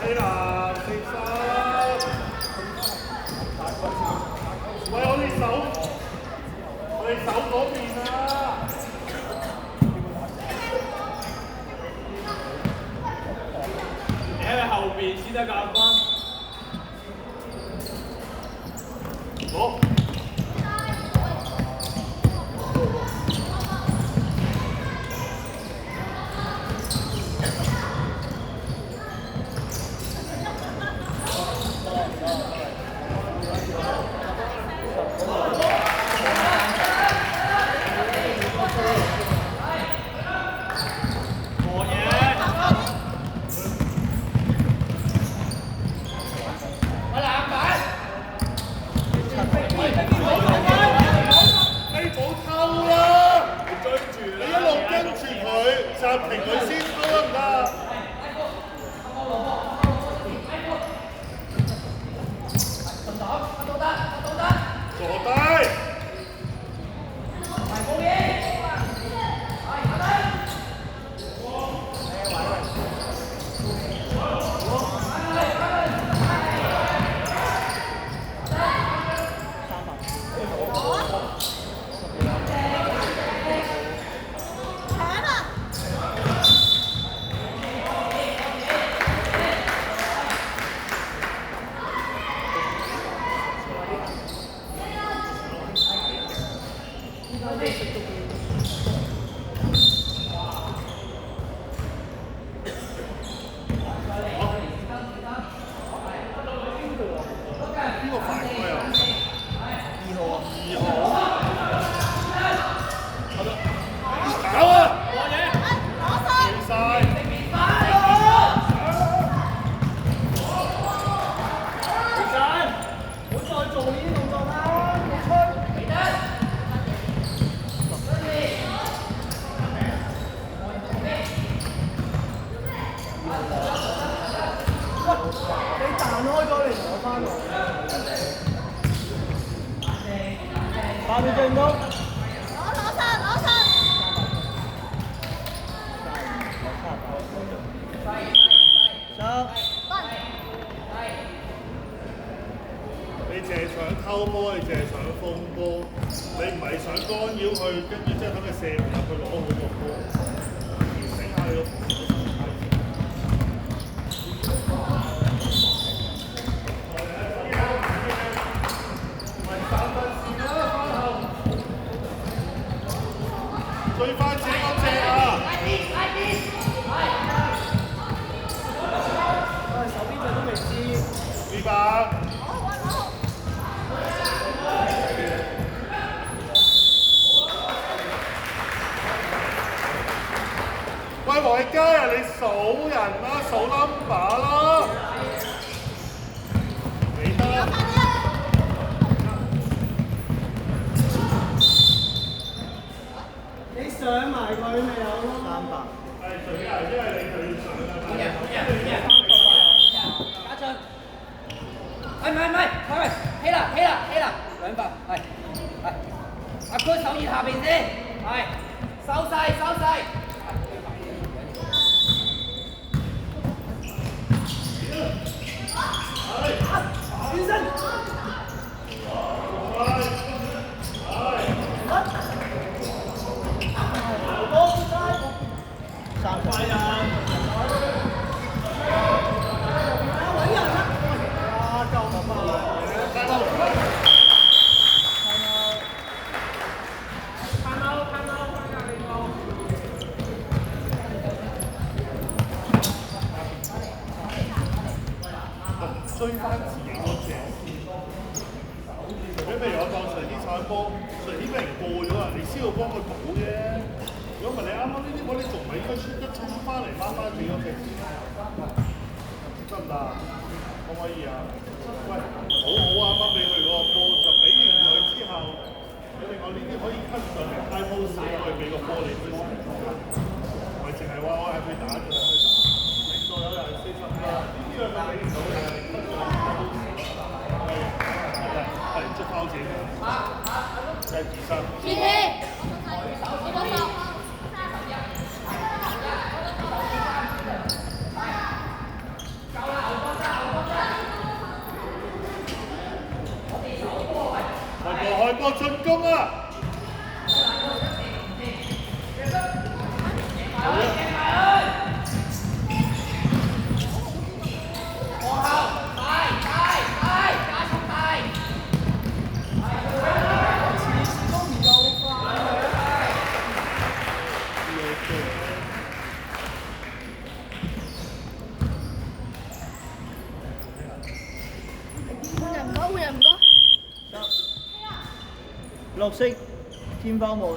希臘4分。喂，我哋手嗰邊啊！你喺後邊先得㗎，君。好。暫停佢先得唔得？坐低。你淨係想偷波，你淨係想封波，你唔係想干擾佢，跟住即係等佢射唔入去攞好個波，調整下你個防守心態。最快自己嗰隻啊！手邊隻都未知。200。喂，黃奕佳啊，你數人啦，數 number 啦。你得。你上埋佢咪有咯。300。係水啊，因為你就要上啦。好嘅。家俊。唔係，起啦，200，係。阿區手熱下邊先，係。收勢。轉身。追翻自己嗰隻。除非譬如我當隨天踩波，隨天俾人過咗啊，你先要幫佢補啫。如果唔係你啱啱呢啲波，你仲唔係應該一衝翻嚟掹翻自己嗰隻？得唔得啊？可唔可以啊？喂，好好啊，掹俾佢嗰個波，就俾完佢之後，你另外呢啲可以 cut 上嚟 high post 可以俾個波你去試。唔係淨係話我係去打就係去打。再有人40啦，呢啲兩個俾唔到嘅。係捉包自己嘅，1、2、3。熱氣，我幫手。夠啦！攻啊！換人唔該。綠色天花門。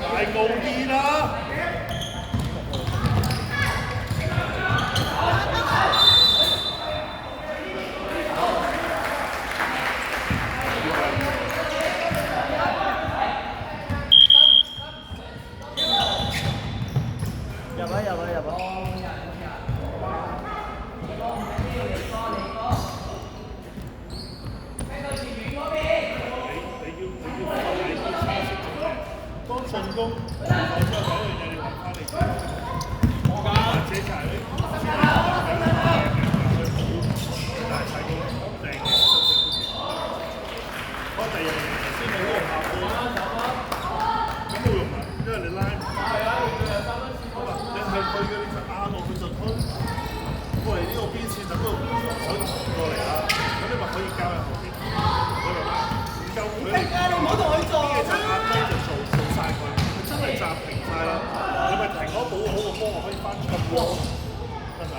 大高啲啦！當進攻，我真係嗰樣嘢你揾翻嚟做。或者就係你先係但係睇到好正嘅，我第二樣嘢先係嗰個拍波，咁冇用啊，因為你拉唔到。你係佢嘅，你就啱落佢就推過嚟呢個邊線，就嗰度想過嚟啦。咁你咪可以交喺後邊，你明嘛？唔夠佢哋，你唔好同佢撞啲嘢就壓低就做晒佢，佢真係暫停晒啦。你咪停嗰保好個波，我可以翻出個波，得唔得？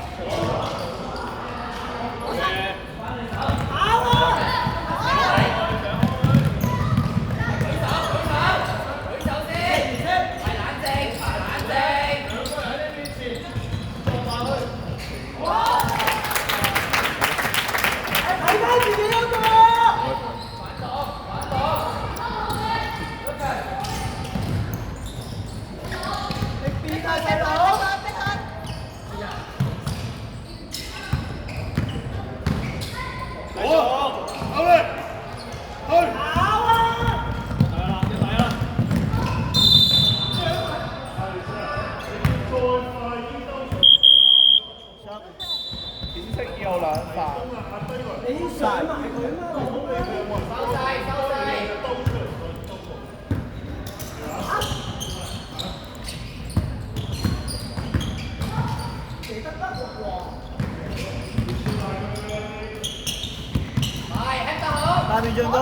下面進攻。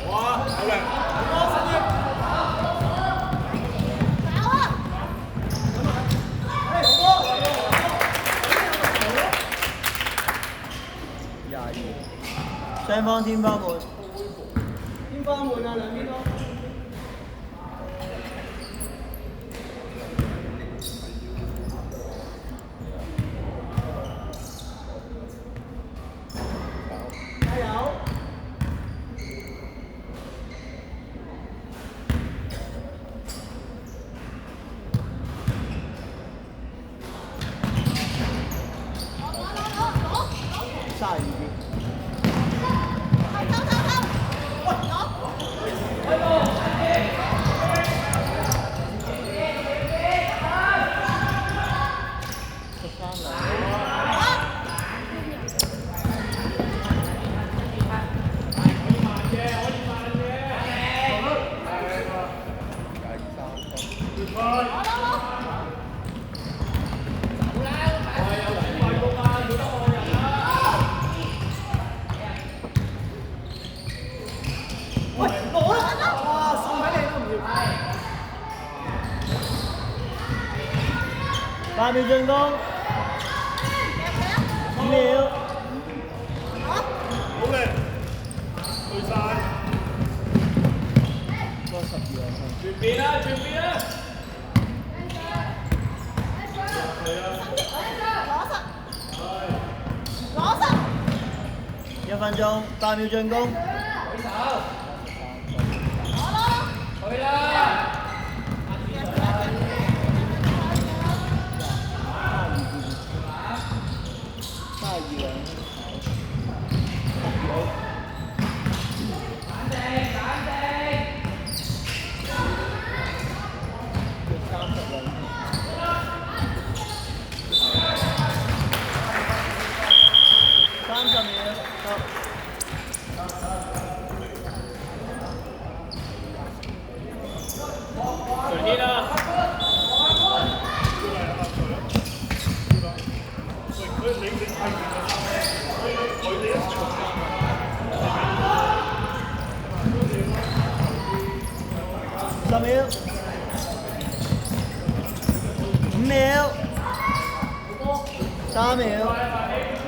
哇，好靚！雙方天花門。天花門啊，兩邊都。加油！32邊。8秒進攻，5秒。好嘅，去晒。12啊！轉邊啦，轉邊啦！ 1分鐘，8秒進攻。舉手。去啦！30秒。隨啲啦。10秒。5秒。3秒。